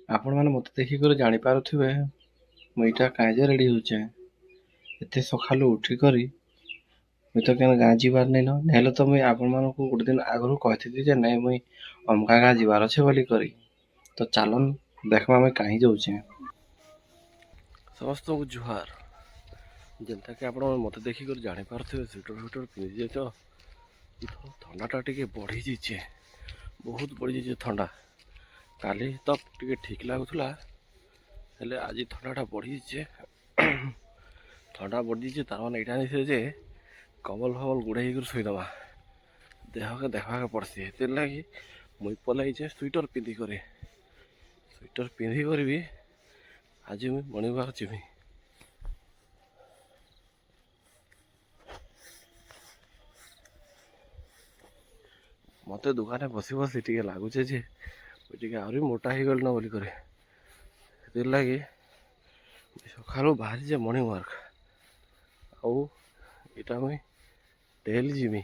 ଆପଣମାନେ ମୋତେ ଦେଖିକରି ଜାଣିପାରୁଥିବେ ମୁଁ ଏଇଟା କାଏଁଯେ ରେଡ଼ି ହଉଛେ। ଏତେ ସକାଳୁ ଉଠିକରି ମୁଇଁ ତ କେନ୍ ଗାଁ ଯିବାର ନାଇଁନ, ନେହେଲେ ତ ମୁଇଁ ଆପଣମାନଙ୍କୁ ଗୋଟେ ଦିନ ଆଗରୁ କହିଥିଲି ଯେ ନାଇଁ ମୁଇଁ ଅମକା ଗାଁ ଯିବାର ଅଛେ ବୋଲି କରି। ତ ଚାଲନ୍ ଦେଖମା ମୁଇଁ କାହିଁ ଯାଉଛେ। ସମସ୍ତଙ୍କୁ ଜୁହାର। ଯେନ୍ତାକି ଆପଣ ମୋତେ ଦେଖିକରି ଜାଣିପାରୁଥିବେ ସ୍ୱେଟର ଫିଟର ପିନ୍ଧି ଯାଇଛ। ଇଥର ଥଣ୍ଡାଟା ଟିକେ ବଢ଼ିଯାଇଛେ, ବହୁତ ବଢ଼ିଯାଇଛେ ଥଣ୍ଡା। କାଲି ତ ଟିକେ ଠିକ୍ ଲାଗୁଥିଲା, ହେଲେ ଆଜି ଥଣ୍ଡାଟା ବଢ଼ିଯାଇଛେ। ଥଣ୍ଡା ବଢ଼ିଯାଇଛେ ତାର୍ ମାନେ ଏଇଟା ନିଶ୍ଚୟ ଯେ କମ୍ବଲ ଫମଲ ଗୁଡ଼େଇ ହେଇକରି ଶୋଇଦେବା, ଦେହକେ ଦେଖବାକେ ପଡ଼୍ସି। ସେଥିର୍ଲାଗି ମୁଇଁ ପଲେଇଛେ ସ୍ୱେଟର ପିନ୍ଧିକରି। ସ୍ୱେଟର ପିନ୍ଧିକରି ବି ଆଜି ମୁଇଁ ମର୍ଣ୍ଣିଂ ୱାକ୍ ଯିମି। ମତେ ଦୋକାନରେ ବସି ବସି ଟିକେ ଲାଗୁଛେ ଯେ ମୁଇଁ ଟିକେ ଆହୁରି ମୋଟା ହେଇଗଲିନ ବୋଲିକରି। ସେଥିର୍ଲାଗି ସକାଳୁ ବାହାରିଛେ ମର୍ଣ୍ଣିଂ ୱାକ୍। ଆଉ ଇଟା ମୁଇଁ ଡେଲି ଯିମି।